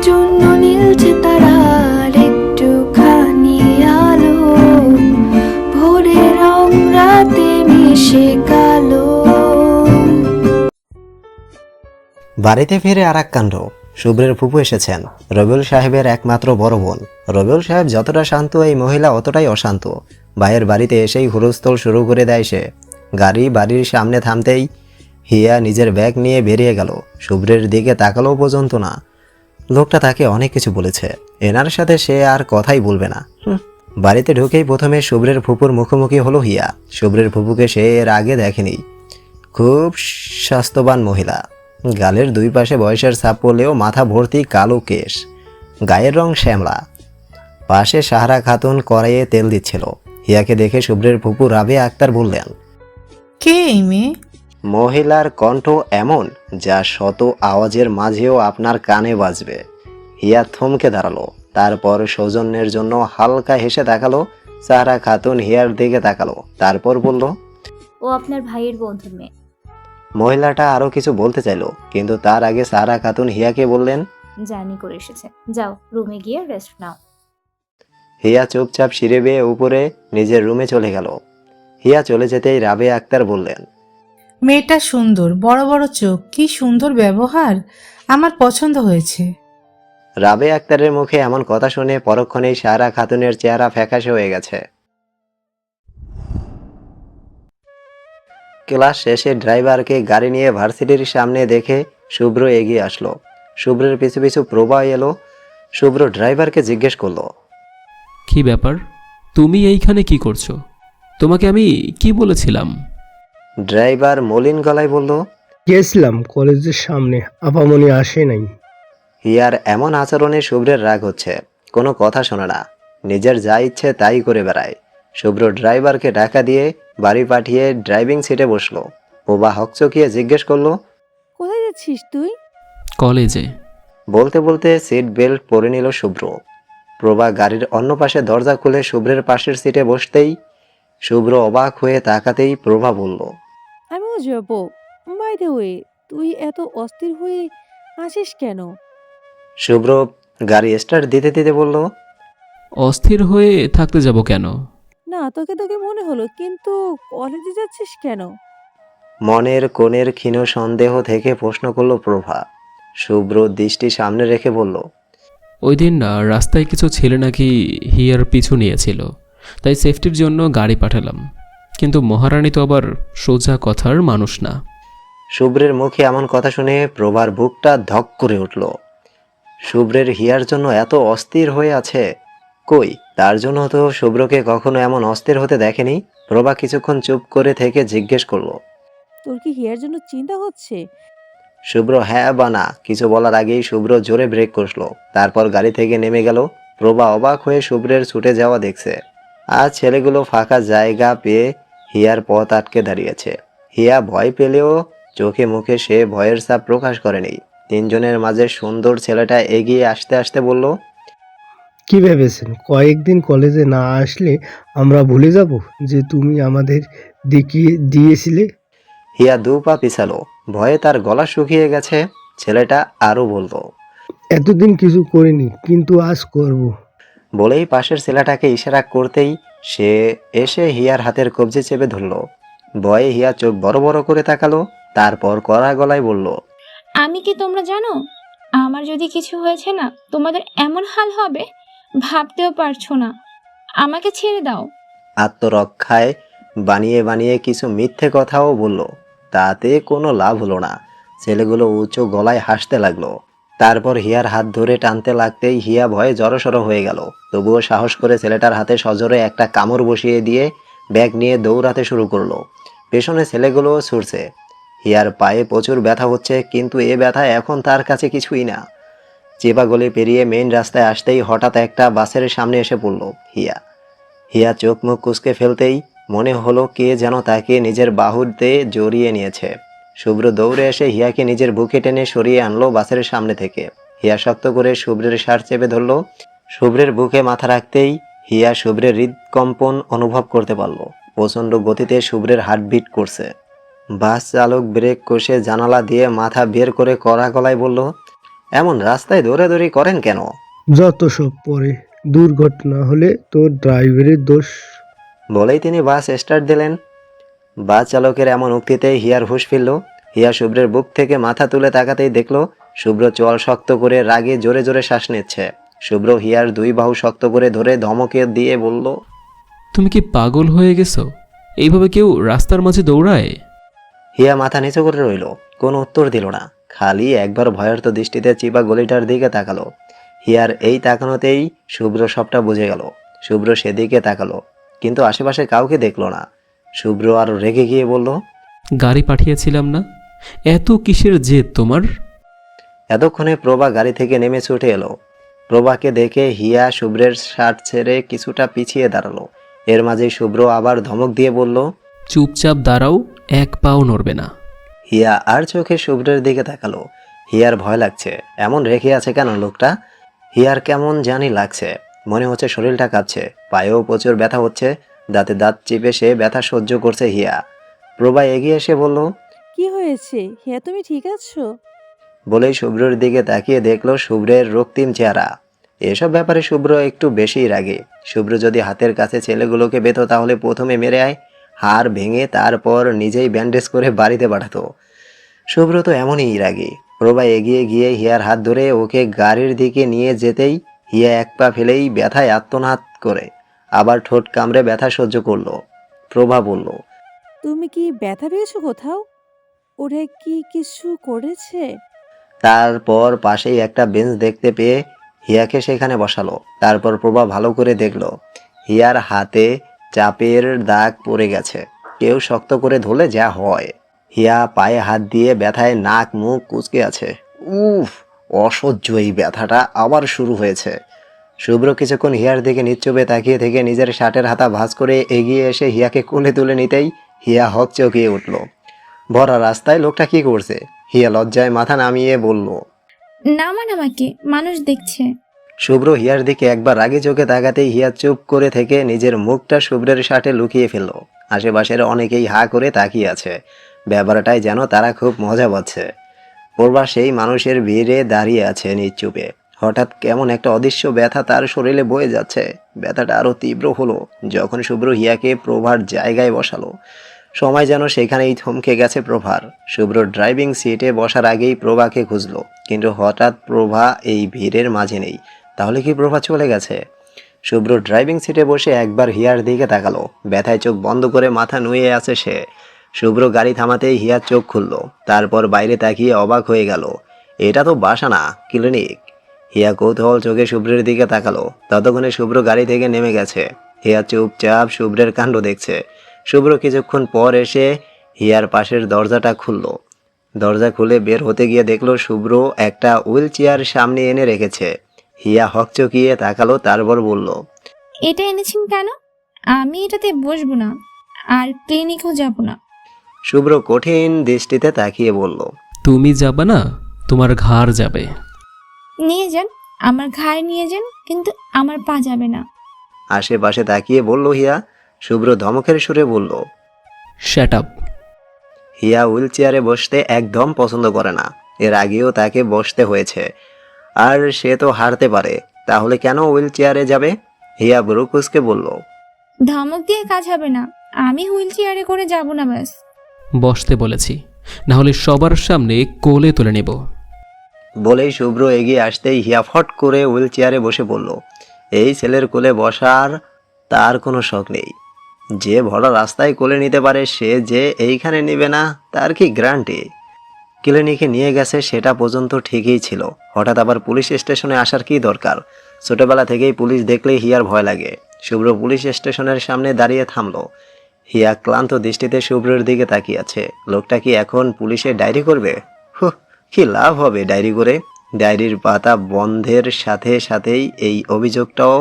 জন্য নীলছে তারার একটুখানি আলো, ভোরের রং রাতে মিশে কালো। বাড়িতে ফিরে আর এক কাণ্ড। শুভ্রের ফুপু এসেছেন, রবিউল সাহেবের একমাত্র বড় বোন। রবিউল সাহেব যতটা শান্ত, এই মহিলা অতটাই অশান্ত। ভাইয়ের বাড়িতে এসেই হুলস্থুল শুরু করে দেয় সে। গাড়ি বাড়ির সামনে থামতেই হিয়া নিজের ব্যাগ নিয়ে বেরিয়ে গেল। শুভ্রের দিকে তাকালো পর্যন্ত না। লোকটা তাকে অনেক কিছু বলেছে, এনার সাথে সে আর কথাই বলবে না। বাড়িতে ঢুকেই প্রথমে শুভ্রের ফুপুর মুখোমুখি হলো হিয়া। শুভ্রের ফুপুকে সে এর আগে দেখেনি। খুব স্বাস্থ্যবান মহিলা, গালের দুই পাশে বয়সের ছাপ পড়লেও মাথা ভর্তি কালো কেশ, গায়ের রং শ্যামলা। পাশে সাহারা খাতুন কড়াইয়ে তেল দিচ্ছিল। হিয়াকে দেখে শুভ্রের ফুপু রাবেয়া আক্তার বললেন, কে এই মেয়ে? মহিলার কণ্ঠ এমন যা শত আওয়াজের মাঝেও আপনার কানে বাজবে। হিয়া থমকে দাঁড়ালো, তারপর সৌজন্যের জন্য হালকা হেসে তাকালো। সাহারা খাতুন হিয়ার দিকে তাকালো, তারপর বলল, ও আপনার ভাইয়ের বন্ধুর মেয়ে। মহিলাটা আরো কিছু বলতে চাইলো, কিন্তু তার আগে সাহারা খাতুন হিয়াকে বললেন, জার্নি করে এসেছে, যাও রুমে গিয়ে রেস্ট নাও। হিয়া চুপচাপ সিঁড়ি বেয়ে উপরে নিজের রুমে চলে গেল। হিয়া চলে যেতেই রাবেয়া আক্তার বললেন, মেয়েটা সুন্দর, বড় বড় চোখ, কি সুন্দর ব্যবহার, আমার পছন্দ হয়েছে। রাবেয়া আক্তারের মুখে এমন কথা শুনে পরক্ষণেই সাহারা খাতুনের চেহারা ফ্যাকাশে হয়ে গেছে। ক্লাস শেষে ড্রাইভারকে গাড়ি নিয়ে ভার্সিটির সামনে দেখে শুভ্র এগিয়ে আসলো। শুভ্রের পিছু পিছু প্রভা এলো। শুভ্র ড্রাইভারকে জিজ্ঞেস করলো, কি ব্যাপার, তুমি এইখানে কি করছো? তোমাকে আমি কি বলেছিলাম? ড্রাইভার মলিন গলায় বলল, গেছিলাম কলেজের সামনে, আপামনি আসে নাই। হিয়ার এমন আচরণে শুভ্রের রাগ হচ্ছে, কোনো কথা শোনে না, নিজের যা ইচ্ছে তাই করে বেড়ায়। শুভ্র ড্রাইভারকে টাকা দিয়ে বাড়ি পাঠিয়ে ড্রাইভিং সিটে বসলো। প্রভা হকচকিয়ে জিজ্ঞেস করলো, কোথায় যাচ্ছিস তুই? কলেজে। বলতে বলতে সিট বেল্ট পরে নিল শুভ্র। প্রভা গাড়ির অন্য পাশে দরজা খুলে শুভ্রের পাশের সিটে বসতেই শুভ্র অবাক হয়ে তাকাতেই প্রভা বলল, আমিও যাবো। বাই দ্য ওয়ে, তুই এত অস্থির হয়ে আসিস কেন? শুভ্র গাড়ি স্টার্ট দিতে দিতে বলল, অস্থির হয়ে থাকতে যাব কেন? না, তোকে তোকে মনে হলো, কিন্তু কলেজে যাচ্ছিস কেন? মনের কোণের ক্ষীণ সন্দেহ থেকে প্রশ্ন করল প্রভা। শুভ্র দৃষ্টি সামনে রেখে বলল, ওই দিন রাস্তায় কিছু ছেলে নাকি হিয়ার পিছু নিয়েছিল, তাই সেফটির জন্য গাড়ি পাঠালাম। কিন্তু মহারানী তো আবার সোজা কথার মানুষ না। শুভ্রের মুখে এমন কথা শুনে প্রভার বুকটা ধক করে উঠল। শুভ্রের হিয়ার জন্য এত অস্থির হয়ে আছে, কই তার জন্য তো শুভ্রকে কখনো এমন অস্থির হতে দেখেনি। প্রভা কিছুক্ষণ চুপ করে থেকে জিজ্ঞেস করলো, তোর কি হিয়ার জন্য চিন্তা হচ্ছে? শুভ্র হ্যাঁ বা না কিছু বলার আগেই শুভ্র জোরে ব্রেক কষলো, তারপর গাড়ি থেকে নেমে গেল। প্রভা অবাক হয়ে শুভ্রের ছুটে যাওয়া দেখছে। আর ছেলেগুলো ফাঁকা জায়গা পেয়ে হিয়ার পথ আটকে দাঁড়িয়েছে। হিয়া ভয় পেলেও চোখে মুখে সে ভয়ের ছাপ প্রকাশ করেনি। তিনজনের মাঝে সুন্দর ছেলেটা এগিয়ে আসতে আসতে বলল, কি ভেবেছেন কয়েকদিন কলেজে না আসলে আমরা ভুলে যাব যে তুমি আমাদের দেখিয়ে দিয়েছিলে? হিয়া দু পা পিছালো, ভয়ে তার গলা শুকিয়ে গেছে। ছেলেটা আরো বলল, এতদিন কিছু করিনি, কিন্তু আজ করব। বলেই পাশের ছেলেটাকে ইশারা করতেই সে এসে হিয়ার হাতের কবজি চেপে ধরল। ভয়ে হিয়া চোখ বড় বড় করে তাকালো, তারপর কড়া গলায় বলল, আমি কি তোমরা জানো আমার যদি কিছু হয়েছে না তোমাদের এমন হাল হবে ভাবতেও পারছো না। আমাকে ছেড়ে দাও। আত্মরক্ষায় বানিয়ে বানিয়ে কিছু মিথ্যে কথাও বলল, তাতে কোনো লাভ হলো না। ছেলেগুলো উঁচু গলায় হাসতে লাগলো। তারপর হিয়ার হাত ধরে টানতে লাগতেই হিয়া ভয়ে জড়সড় হয়ে গেল। তবুও সাহস করে ছেলেটার হাতে সজোরে একটা কামড় বসিয়ে দিয়ে ব্যাগ নিয়ে দৌড়াতে শুরু করলো। পেছনে ছেলেগুলোও ছুটছে। হিয়ার পায়ে প্রচুর ব্যথা হচ্ছে, কিন্তু এ ব্যথা এখন তার কাছে কিছুই না। চেপা গলি পেরিয়ে মেইন রাস্তায় আসতেই হঠাৎ একটা বাসের সামনে এসে পড়ল হিয়া। হিয়া চোখ মুখ কুঁচকে ফেলতেই মনে হলো কে যেন তাকে নিজের বাহুতে জড়িয়ে নিয়েছে। শুভ্র দৌড়ে এসে হিয়াকে নিজের বুকে টেনে সরিয়ে আনলো বাসের সামনে থেকে। হিয়া শক্ত করে শুভ্রের শার্ট চেপে ধরল। শুভ্রের বুকে মাথা রাখতেই হিয়া শুভ্রের হৃদকম্পন অনুভব করতে পারল। প্রচণ্ড গতিতে শুভ্রের হার্টবিট করছে। বাস চালক ব্রেক কষে জানালা দিয়ে মাথা বের করে কড়া গলায় বলল, এমন রাস্তায় দৌড়াদৌড়ি করেন কেন? যত সব পরে, দুর্ঘটনা হলে তোর ড্রাইভারের দোষ। বলেই তিনি বাস স্টার্ট দিলেন। বাস চালকের এমন উক্তিতে হিয়ার হুঁশ ফিরল। হিয়া শুভ্রের বুক থেকে মাথা তুলে তাকাতেই দেখল শুভ্র চোয়াল শক্ত করে রাগে জোরে জোরে শ্বাস নিচ্ছে। শুভ্র হিয়ার দুই বাহু শক্ত করে ধরে ধমকে দিয়ে বলল, তুমি কি পাগল হয়ে গেছো? এইভাবে কেউ রাস্তার মাঝে দৌড়ায়? হিয়া মাথা নিচু করে রইল, কোনো উত্তর দিল না, খালি একবার ভয়ার্ত দৃষ্টিতে চিপা গলিটার দিকে তাকালো। হিয়ার এই তাকানোতেই শুভ্র সবটা বুঝে গেল। শুভ্র সেদিকে তাকালো, কিন্তু আশেপাশে কাউকে দেখলো না। শুভ্র আরো রেগে গিয়ে বলল, গাড়ি পাঠিয়েছিলাম না, এত কিসের জেদ তোমার? এতক্ষণে প্রভা গাড়ি থেকে নেমে ছুটে এলো। প্রভাকে দেখে হিয়া শুভ্রের শার্ট ছেড়ে কিছুটা পিছিয়ে দাঁড়ালো। এর মাঝেই শুভ্র আবার ধমক দিয়ে বলল, চুপচাপ দাঁড়াও, এক পাও নড়বে না। হিয়া আর চোখে শুভ্রের দিকে তাকালো। হিয়ার ভয় লাগছে, এমন রেখে আছে কেন লোকটা? হিয়ার কেমন জানি লাগছে, মনে হচ্ছে শরীরটা কাঁপছে, পায়েও প্রচুর ব্যথা হচ্ছে। দাঁতে দাঁত চিপে সে ব্যথা সহ্য করছে হিয়া। প্রভা এগিয়ে এসে বলল, কি হয়েছে? হ্যাঁ, তুমি ঠিক আছো? বলেই শুভ্রের দিকে তাকিয়ে দেখলো শুভ্রের রক্তিম চেহারা। এসব ব্যাপারে শুভ্র একটু বেশিই রাগে। শুভ্র যদি হাতের কাছে ছেলেগুলোকে পেত তাহলে প্রথমে মেরে হাড় ভেঙে তারপর নিজেই ব্যান্ডেজ করে বাড়িতে পাঠাতো। শুভ্র তো এমনই রাগী। প্রভা এগিয়ে গিয়ে হিয়ার হাত ধরে ওকে গাড়ির দিকে নিয়ে যেতেই হিয়া এক পা ফেলেই ব্যথায় আত্মনাদ করে আবার ঠোঁট কামড়ে ব্যথা সহ্য করলো। প্রভা বলল, তুমি কি ব্যথা পেয়েছো কোথাও? ওরা কি কিছু করেছে? তারপর পাশেই একটা বেঞ্চ দেখতে পেয়ে হিয়াকে সেখানে বসালো। তারপর প্রভা ভালো করে দেখলো হিয়ার হাতে চাপের দাগ পড়ে গেছে, কেউ শক্ত করে ধরলে যা হয়। হিয়া পায়ে হাত দিয়ে ব্যথায় নাক মুখ কুঁচকে আছে। উফ, অসহ্য এই ব্যথাটা আবার শুরু হয়েছে। শুভ্র কিছুক্ষণ হিয়ার দিকে নিশ্চুপে তাকিয়ে থেকে নিজের শার্টের হাতা ভাঁজ করে এগিয়ে এসে হিয়াকে কোলে তুলে নিতেই হিয়া হকচকিয়ে উঠল। ভরা রাস্তায় লোকটা কি করছে? হিয়া লজ্জায় মাথা নামিয়ে বলল। নামান আমাকে, মানুষ দেখছে। শুভ্র হিয়ার দিকে একবার রাগে চোখে তাকাতেই হিয়া চুপ করে থেকে নিজের মুখটা শুভ্রের শার্টে লুকিয়ে ফেলল। আশেপাশের অনেকেই হা করে তাকিয়ে আছে। ব্যাপারটাই যেন তারা খুব মজা পাচ্ছে। পূর্বা সেই মানুষের ভিড়ে দাঁড়িয়ে আছে নিশ্চুপে। হঠাৎ কেমন একটা অদৃশ্য ব্যথা তার শরীরে বয়ে যাচ্ছে। ব্যথাটা আরো তীব্র হলো যখন শুভ্র হিয়াকে প্রভার জায়গায় বসালো। সময় যেন সেখানেই থমকে গেছে প্রভার। শুভ্র ড্রাইভিং সিটে বসার আগেই প্রভাকে খুঁজলো, কিন্তু হঠাৎ প্রভা এই ভিড়ের মাঝে নেই। তাহলে কি প্রভা চলে গেছে? শুভ্র ড্রাইভিং সিটে বসে একবার হিয়ার দিকে তাকালো। ব্যথায় চোখ বন্ধ করে মাথা নুয়ে আছে সে। শুভ্র গাড়ি থামাতেই হিয়ার চোখ খুলল। তারপর বাইরে তাকিয়ে অবাক হয়ে গেল। এটা তো বাসা না, ক্লিনিক। হিয়া কৌতূহল চোখে শুভ্রের দিকে তাকালো। ততক্ষণে শুভ্র গাড়ি থেকে নেমে গেছে। হিয়া চুপচাপ শুভ্রের কাণ্ড দেখছে। শুভ্র কিছুক্ষণ পর এসে হিয়ার পাশের দরজাটা খুলল। দরজা খুলে বের হতে গিয়ে দেখলো শুভ্র একটা হুইল চেয়ার সামনে এনে রেখেছে। হিয়া হকচকিয়ে তাকালো, তারপর বলল, এটা এনেছেন কেন? আমি এটাতে বসবো না, আর ক্লিনিকও যাব না। শুভ্র কঠিন দৃষ্টিতে তাকিয়ে বলল, তুমি যাবে না, তোমার ঘাড় যাবে। নিয়ে যান, আমার ঘাড় নিয়ে যান, কিন্তু আমার পা যাবে না। আশেপাশে তাকিয়ে বলল হিয়া। শুভ্র ধমকের সুরে বলল, শ্যাট আপ। হিয়া হুইল চেয়ারে বসতে একদম পছন্দ করে না। এর আগেও তাকে বসতে হয়েছে, আর সে তো হারতে পারে। তাহলে কেন হুইল চেয়ারে যাবে? হিয়া বুড়ো কুচকে বলল, ধমক দিয়ে কাজ হবে না, আমি হুইল চেয়ারে করে যাব না ব্যাস। বসতে বলেছি, না হলে সবার সামনে কোলে তুলে নেব। বলেই শুভ্র এগিয়ে আসতেই হিয়া ফট করে হুইল চেয়ারে বসে পড়ল। এই ছেলের কোলে বসার তার কোনো শখ নেই। যে ভরা রাস্তায় কোলে নিতে পারে সে যে এইখানে নেবে না তার কি গ্যারান্টি? ক্লিনিকে নিয়ে গেছে সেটা পর্যন্ত ঠিকই ছিল, হঠাৎ আবার পুলিশ স্টেশনে আসার কি দরকার? ছোটবেলা থেকেই পুলিশ দেখলেই হিয়ার ভয় লাগে। শুভ্র পুলিশ স্টেশনের সামনে দাঁড়িয়ে থামলো। হিয়া ক্লান্ত দৃষ্টিতে শুভ্রের দিকে তাকিয়ে আছে। লোকটা কি এখন পুলিশে ডায়েরি করবে? কি লাভ হবে ডায়েরি করে? ডায়েরির পাতা বন্ধের সাথে সাথেই এই অভিযোগটাও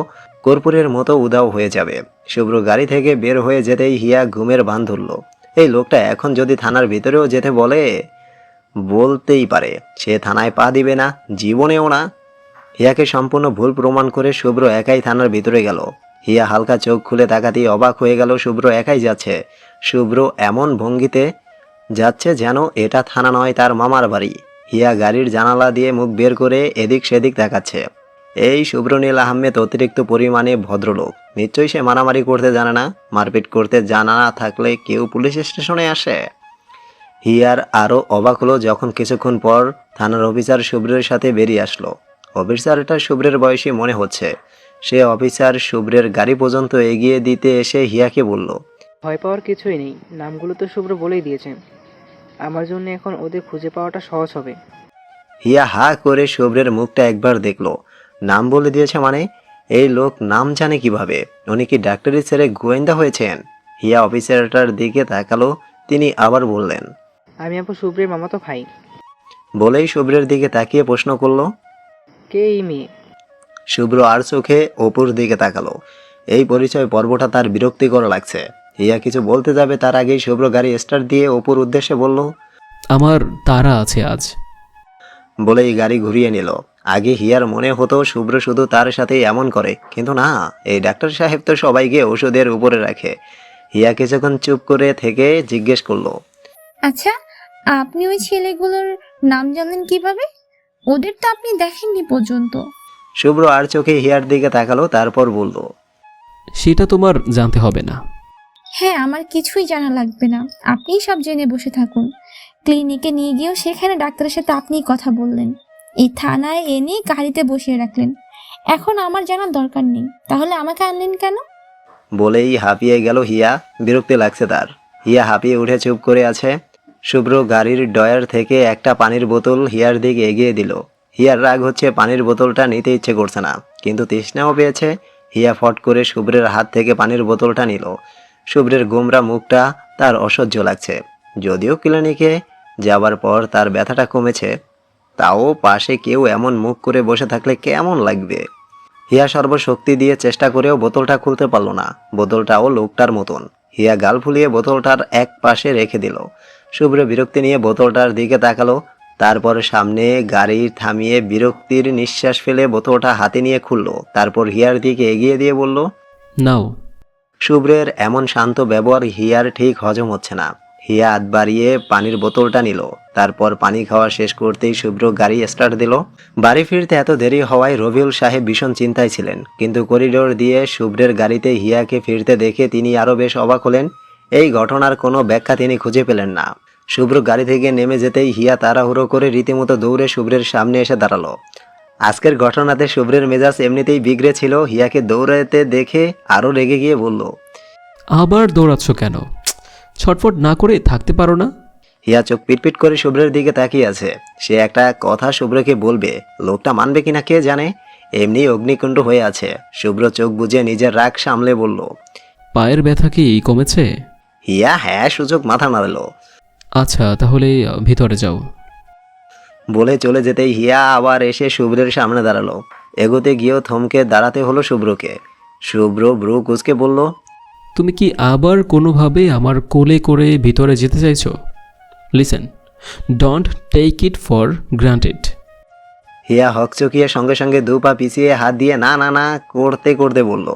কর্পূরের মতো উধাও হয়ে যাবে। শুভ্র গাড়ি থেকে বের হয়ে যেতেই হিয়া ঘুমের ভান ধরল। এই লোকটা এখন যদি থানার ভিতরেও যেতে বলতেই পারে সে থানায় পা দিবে না, জীবনেও না। হিয়াকে সম্পূর্ণ ভুল প্রমাণ করে শুভ্র একাই থানার ভিতরে গেল। হিয়া হালকা চোখ খুলে তাকাতেই অবাক হয়ে গেল শুভ্র একাই যাচ্ছে। শুভ্র এমন ভঙ্গিতে যাচ্ছে যেন এটা থানা নয়, তার মামার বাড়ি। হিয়া গাড়ির জানালা দিয়ে মুখ বের করে এদিক সেদিক তাকাচ্ছে। এই শুভ্রনীল আহমেদ অতিরিক্ত পরিমাণে ভদ্রলোক। নিশ্চয়ই সে মারামারি করতে জানে না। মারপিট করতে জানা না থাকলে কেউ পুলিশ স্টেশনে আসে? হিয়ার আরও অবাক হলো যখন কিছুক্ষণ পর থানার অফিসার শুভ্রের সাথে বেরিয়ে আসলো। অফিসারটা শুভ্রের বয়সী মনে হচ্ছে। সে অফিসার শুভ্রের গাড়ি পর্যন্ত এগিয়ে দিতে এসে হিয়াকে বলল, ভয় পাওয়ার কিছুই নেই, নামগুলো তো শুভ্র বলেই দিয়েছেন। আমার জন্য এখন ওদের খুঁজে পাওয়াটা সহজ হবে। হিয়া হা করে শুভ্রের মুখটা একবার দেখলো। নাম বলে দিয়েছে মানে? এই লোক নাম জানে কিভাবে? উনি কি ডাক্তারি ছেড়ে গোয়েন্দা হয়েছেন? হিয়া অফিসারটার দিকে তাকালো। তিনি আবার বললেন, আমি আপু শুভ্রের মামাতো ভাই। বলেই শুভ্রের দিকে তাকিয়ে প্রশ্ন করলো, কে এই মেয়ে? শুভ্র আর চোখে অপুর দিকে তাকালো। এই পরিচয় পর্বটা তার বিরক্তিকর লাগছে। হিয়া কিছু বলতে যাবে তার আগেই শুভ্র গাড়ি স্টার্ট দিয়ে অপুর উদ্দেশ্যে বলল, আমার তারা আছে আজ। বলেই গাড়ি ঘুরিয়ে নিল। আগে হিয়ার মনে হতো শুভ্র শুধু তার সাথেই এমন করে, কিন্তু না, এই ডাক্তার সাহেব তো সবাইকে ওষুধের উপরে রাখে। হিয়া কিছুক্ষণ চুপ করে থেকে জিজ্ঞেস করলো, আচ্ছা, আপনি ওই ছেলেগুলোর নাম জানেন কিভাবে? ওদের তো আপনি দেখেননি পর্যন্ত। শুভ্র আর চোখে হিয়ার দিকে তাকালো, তারপর বলল, সেটা তোমার জানতে হবে না। হ্যাঁ, আমার কিছুই জানা লাগবে না, আপনিই সব জেনে বসে থাকুন। ক্লিনিকে নিয়ে গিয়েও সেখানে ডাক্তারের সাথে আপনিই কথা বললেন, এই থানায় এনে গাড়িতে বসিয়ে রাখলেন। এখন আমার জানার দরকার নেই, তাহলে আমাকে আনলেন কেন? বলেই হাঁপিয়ে গেল হিয়া। বিরক্তি লাগছে তার। হিয়া হাঁপিয়ে উঠে চুপ করে আছে। শুভ্র গাড়ির ডয়ার থেকে একটা পানির বোতল হিয়ার দিকে এগিয়ে দিল। হিয়ার রাগ হচ্ছে, পানির বোতলটা নিতে ইচ্ছে করছে না, কিন্তু তৃষ্ণাও পেয়েছে। হিয়া ফট করে শুভ্রের হাত থেকে পানির বোতলটা নিল। শুভ্রের গোমরা মুখটা তার অসহ্য লাগছে। যদিও ক্লিনিকে যাবার পর তার ব্যথাটা কমেছে, তাও পাশে কেউ এমন মুখ করে বসে থাকলে কেমন লাগবে? হিয়া সর্বশক্তি দিয়ে চেষ্টা করেও বোতলটা খুলতে পারল না। বোতলটাও লোকটার মতন। হিয়া গাল ফুলিয়ে বোতলটার এক পাশে রেখে দিল। শুভ্র বিরক্তি নিয়ে বোতলটার দিকে তাকালো, তারপর সামনে গাড়ি থামিয়ে বিরক্তির নিঃশ্বাস ফেলে বোতলটা হাতে নিয়ে খুলল। তারপর হিয়ার দিকে এগিয়ে দিয়ে বলল, নাও। শুভ্রের এমন শান্ত ব্যবহার হিয়ার ঠিক হজম হচ্ছে না। হিয়া হাত বাড়িয়ে পানির বোতলটা নিল। তারপর পানি খাওয়া শেষ করতেই শুভ্র গাড়ি স্টার্ট দিল। বাড়ি ফিরতে এত দেরি হওয়ায় রবিউল সাহেব ভীষণ চিন্তায় ছিলেন, কিন্তু করিডোর দিয়ে শুভ্রের গাড়িতে হিয়াকে ফিরতে দেখে তিনি আরও বেশ অবাক হলেন। এই ঘটনার কোনো ব্যাখ্যা তিনি খুঁজে পেলেন না। শুভ্র গাড়ি থেকে নেমে যেতেই হিয়া তাড়াহুড়ো করে রীতিমতো দৌড়ে শুভ্রের সামনে এসে দাঁড়ালো। আজকের ঘটনাতে শুভ্রের মেজাজ এমনিতেই বিগড়ে ছিল। হিয়াকে দৌড়াতে দেখে আরও রেগে গিয়ে বলল, আবার দৌড়াচ্ছ কেন? ছটফট না করে থাকতে পারো না? হিয়া চোখ পিটপিট করে শুভ্রের দিকে তাকিয়ে আছে। সে একটা কথা শুভ্রকে বলবে, লোকটা মানবে কিনা কে জানে। এমনি অগ্নিকুণ্ড হয়ে আছে। শুভ্র চোখ বুজে নিজের রাগ সামলে বলল, পায়ের ব্যথা কি কমেছে? হিয়া হ্যাঁ সূচক মাথা নাড়ল। আচ্ছা, তাহলে ভিতরে যাও। বলে চলে যেতেই হিয়া আবার এসে শুভ্রের সামনে দাঁড়ালো। এগোতে গিয়েও থমকে দাঁড়াতে হলো শুভ্রকে। শুভ্র ব্রু কুঁচকে বলল, তুমি কি আবার কোনোভাবে আমার কোলে করে ভিতরে যেতে চাইছো? Listen, don't take it for granted. Hiya হকচকিয়ে সঙ্গে সঙ্গে দু পা পিছিয়ে হাত দিয়ে না না না করতে করতে বলল।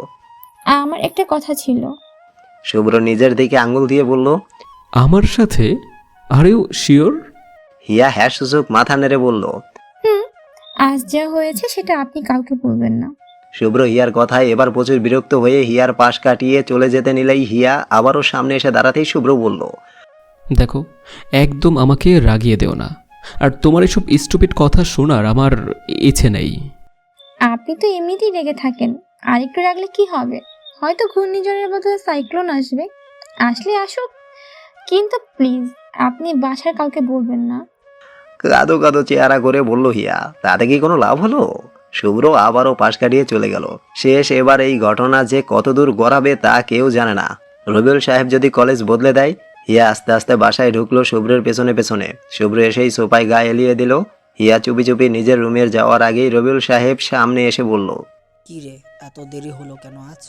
আমার একটা কথা ছিল। শুভ্র নিজের দিকে আঙুল দিয়ে বলল, আমার সাথে? Are you sure? হিয়া হ্যাঁ সূচক মাথা নেড়ে বলল। আজ যা হয়েছে সেটা আপনি কাউকে বলবেন না। শুভ্র হিয়ার কথায় এবার প্রচুর বিরক্ত হয়ে হিয়ার পাশ কাটিয়ে চলে যেতে নিলেই হিয়া আবারও সামনে এসে দাঁড়াতেই শুভ্র বলল, দেখো, একদম আমাকে রাগিয়ে দেও না। আর তোমার এসব স্টুপিড কথা শোনার আমার ইচ্ছে নেই। আপনি তো এমনিতেই রেগে থাকেন, আর একটু রাগলে কি হবে? হয়তো ঘূর্ণিঝড়ের বদলে সাইক্লোন আসবে। আসলে আসুক, কিন্তু প্লিজ আপনি বাসার কাউকে বলবেন না। কাদো কাদো চেহারা করে বলল হিয়া। তাতে কি কোনো লাভ হলো? শুভ্র আবারও পাশ কাটিয়ে চলে গেল। শেষ এবার এই ঘটনা যে কতদূর গড়াবে তা কেউ জানে না। রবিউল সাহেব যদি কলেজ বদলে দেয়। হিয়া আস্তে আস্তে বাসায় ঢুকলো শুভ্রের পেছনে পেছনে। শুভ্র এসেই সোফায় গায়ে এলিয়ে দিল। হিয়া চুপি চুপি নিজের রুমের যাওয়ার আগেই রবিউল সাহেব সামনে এসে বলল, কি রে, এত দেরি হলো কেন আজ?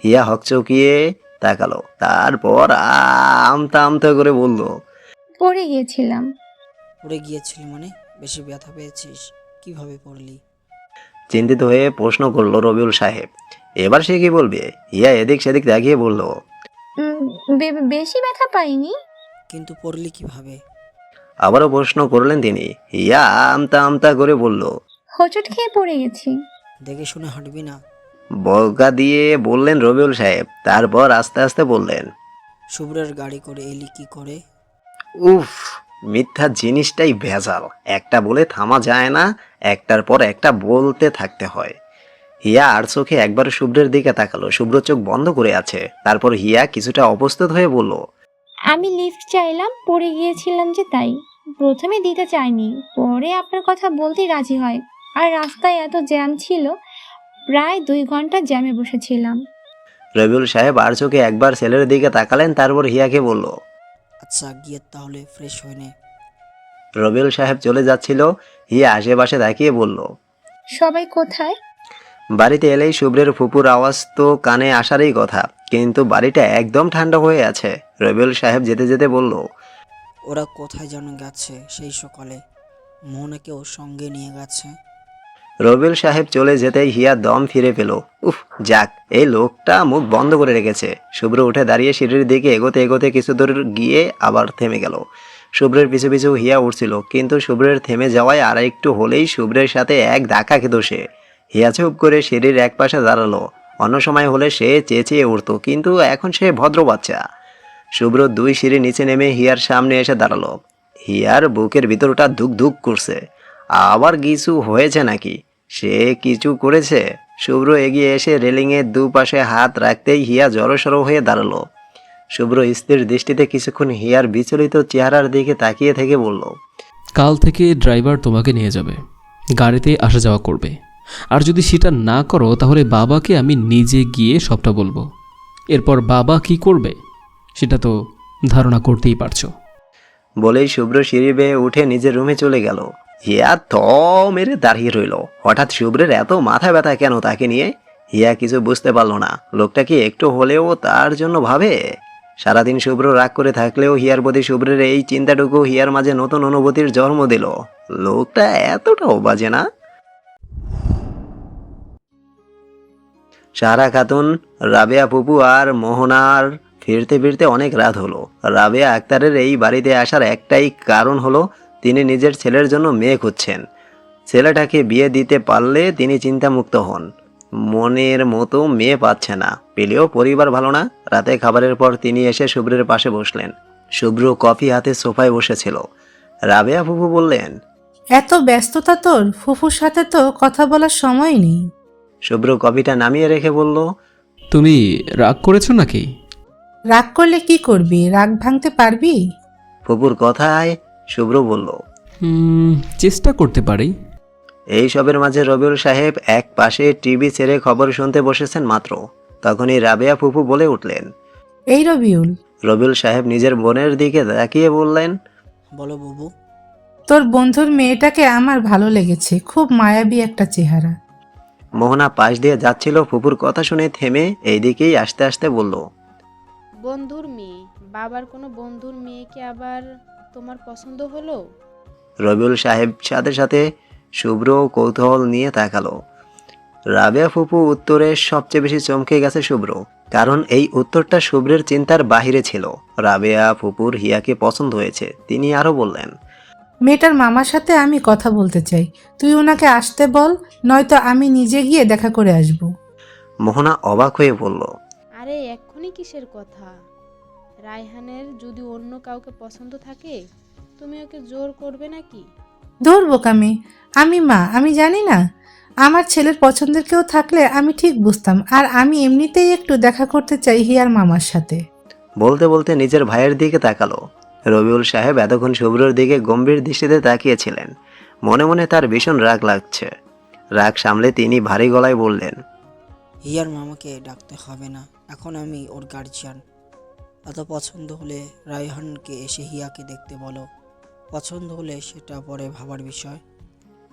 হিয়া হকচকিয়ে তাকালো, তারপর আমতা আমতা করে বলল, পড়ে গিয়েছিলাম। পড়ে গিয়েছিলি মানে? বেশি ব্যথা পেয়েছিস? কিভাবে পড়লি? চিন্তিত হয়ে প্রশ্ন করলো রবিউল সাহেব। এবার সে কি বলবে? হিয়া এদিক সেদিক তাকিয়ে বলল, বেশি ব্যথা পাইনি। কিন্তু পড়লি কিভাবে? আবারও প্রশ্ন করলেন তিনি। হিয়া আমতা আমতা করে বলল, হোঁচট খেয়ে পড়ে গেছি। দেখে শুনে হাঁটবি না। বকা দিয়ে বললেন রবিউল সাহেব। তারপর আস্তে আস্তে বললেন, শুভ্রের গাড়ি করে এলি কি করে? উফ, মিথ্যা জিনিসটাই ভেজাল। একটা বলে থামা যায় না, একটার পর একটা বলতে থাকতে হয়। হিয়া আর চোখে একবার শুভ্রের দিকে তাকালো। শুভ্র চোখ বন্ধ করে আছে। তারপর হিয়া কিছুটা অপ্রস্তুত হয়ে বলল, আমি লিফট চাইলাম, পড়ে গিয়েছিলাম যে তাই। প্রথমে দিতে চাইনি, পরে আপনার কথা বলতেই রাজি হয়। আর রাস্তায় এত জ্যাম ছিল, প্রায় 2 ঘন্টা জ্যামে বসেছিলাম। রবিউল সাহেব আর চোখে একবার ছেলের দিকে তাকালেন। তারপর হিয়াকে বলল, আচ্ছা গিয়ে তাহলে ফ্রেশ হয়ে নে। রবিউল সাহেব চলে যাচ্ছিল। হিয়া আশেপাশে তাকিয়ে বলল, সবাই কোথায়? বাড়িতে এলেই শুভ্রের ফুপুর আওয়াজ তো কানে আসারই কথা, কিন্তু বাড়িটা একদম ঠান্ডা হয়ে আছে। রবিউল সাহেব যেতে যেতে বলল, ওরা কোথায় যেন গেছে সেই সকালে, মোহনাকেও সঙ্গে নিয়ে গেছে। রবিউল সাহেব চলে যেতেই হিয়া দম ফিরে পেল। উফ, যাক, এই লোকটা মুখ বন্ধ করে রেখেছে। শুভ্র উঠে দাঁড়িয়ে সিঁড়ির দিকে এগোতে এগোতে কিছু দূর গিয়ে আবার থেমে গেল। শুভ্রের পিছু পিছু হিয়া উঠছিল, কিন্তু শুভ্রের থেমে যাওয়ায় আর একটু হলেই শুভ্রের সাথে এক ধাক্কা খেত সে। হিয়া চুপ করে সিঁড়ির এক পাশে দাঁড়ালো। অন্য সময় হলে সে চেঁচিয়ে উঠতো, কিন্তু এখন সে ভদ্র বাচ্চা। শুভ্র 2 সিঁড়ি নিচে নেমে হিয়ার সামনে এসে দাঁড়ালো। হিয়ার বুকের ভিতরটা ধুক ধুক করছে। আবার কিছু হয়েছে নাকি? সে কিছু করেছে? শুভ্র এগিয়ে এসে রেলিংয়ের দুপাশে হাত রাখতেই হিয়া জড়সড় হয়ে দাঁড়ালো। শুভ্র স্থির দৃষ্টিতে কিছুক্ষণ হিয়ার বিচলিত চেহারার দিকে তাকিয়ে থেকে বলল, কাল থেকে ড্রাইভার তোমাকে নিয়ে যাবে, গাড়িতে আসা যাওয়া করবে। আর যদি সেটা না করো তাহলে বাবাকে আমি নিজে গিয়ে সবটা বলবো। এরপর বাবা কি করবে সেটা তো ধারণা করতেই পারছো। বলেই শুভ্র সিঁড়ি বেয়ে উঠে নিজের রুমে চলে গেল। হিয়া থ মেরে দাঁড়িয়ে রইল। হঠাৎ শুভ্রের এত মাথা ব্যথা কেন তাকে নিয়ে? হিয়া কিছু বুঝতে পারল না। লোকটা কি একটু হলেও তার জন্য ভাবে? সারাদিন শুভ্র রাগ করে থাকলেও হিয়ার প্রতি শুভ্রের এই চিন্তাটুকু হিয়ার মাঝে নতুন অনুভূতির জন্ম দিল। লোকটা এতটাও বাজে না। সারা খাতুন, রাবেয়া ফুপু আর মোহনার ফিরতে ফিরতে অনেক রাত হলো। রাবেয়া আক্তারের এই বাড়িতে আসার একটাই কারণ হলো তিনি নিজের ছেলের জন্য মেয়ে খুঁজছেন। ছেলেটাকে বিয়ে দিতে পারলে তিনি চিন্তামুক্ত হন। মনের মতো মেয়ে পাচ্ছে না, পেলেও পরিবার ভালো না। রাতে খাবারের পর তিনি এসে শুভ্রের পাশে বসলেন। শুভ্র কফি হাতে সোফায় বসেছিল। রাবেয়া ফুপু বললেন, এত ব্যস্ততা তোর, ফুফুর সাথে তো কথা বলার সময় নেই। শুভ্র কফিটা নামিয়ে রেখে বলল, তুমি রাগ করেছো নাকি? রাগ করলে কি করবি? রাগ ভাঙতে পারবি? ফুপুর কথায় শুভ্র বলল, চেষ্টা করতে পারি। এই সবের মাঝে রবিউল সাহেব এক পাশে টিভি ছেড়ে খবর শুনতে বসেছেন মাত্র। তখনই রাবেয়া ফুপু বলে উঠলেন। এই রবিউল, রবিউল সাহেব নিজের বোনের দিকে তাকিয়ে বললেন, বলো বুবু। তোর বন্ধুর মেয়েটাকে আমার ভালো লেগেছে, খুব মায়াবী একটা চেহারা। মোহনা পাশ দিয়ে যাচ্ছিল। ফুপুর কথা শুনে থেমে এইদিকেই আস্তে আস্তে বলল, বন্ধুর মেয়ে? বাবার কোনো বন্ধুর মেয়েকে আবার তোমার পছন্দ হলো? রবিউল সাহেব সাথে সাথে শুভ্র কৌতূহল নিয়ে তাকালো। রাবেয়া ফুপু উত্তরে সবচেয়ে বেশি চমকে গেছে শুভ্র, কারণ এই উত্তরটা শুভ্রের চিন্তার বাহিরে ছিল। রাবেয়া ফুপুর হিয়াকে পছন্দ হয়েছে। তিনি আরো বললেন, মেয়েটার মামার সাথে আমি কথা বলতে চাই, তুই ওনাকে আসতে বল, নয়তো আমি নিজে গিয়ে দেখা করে আসব। মোহনা অবাক হয়ে বলল, আরে এক্ষুনি কিসের কথা? রায়হানের যদি অন্য কাউকে পছন্দ থাকে তুমি ওকে জোর করবে নাকি? ধরবো কামে, আমি মা, আমি জানি না? আমার ছেলের পছন্দের কেউ থাকলে আমি ঠিক বুঝতাম। আর আমি এমনিতেই একটু দেখা করতে চাই হিয়ার মামার সাথে। বলতে বলতে নিজের ভাইয়ের দিকে তাকালো। রবিউল সাহেব এতক্ষণ শুভ্রর দিকে গম্ভীর দৃষ্টিতে তাকিয়েছিলেন। মনে মনে তার ভীষণ রাগ লাগছে। রাগ সামলে তিনি ভারী গলায় বললেন, হিয়ার মামাকে ডাকতে হবে না, এখন আমি ওর গার্জিয়ান। এত পছন্দ হলে রায়হানকে এসে হিয়াকে দেখতে বলো, পছন্দ হলে সেটা পরে ভাবার বিষয়।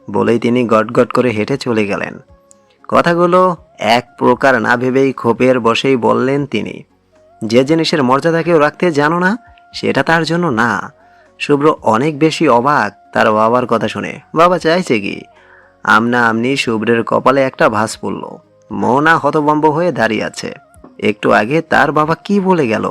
বলেই তিনি গটগট করে হেঁটে চলে গেলেন। কথাগুলো এক প্রকার না ভেবেই ক্ষোভের বশেই বললেন তিনি। যে জিনিসের মর্যাদা কেউ রাখতে জানো না, সেটা তার জন্য না। শুভ্র অনেক বেশি অবাক তার বাবার কথা শুনে। বাবা চাইছে কি? আমনা আমনি শুভ্রের কপালে একটা ভাঁজ পড়ল। মোহনা হতভম্ব হয়ে দাঁড়িয়ে আছে। একটু আগে তার বাবা কি বলে গেল?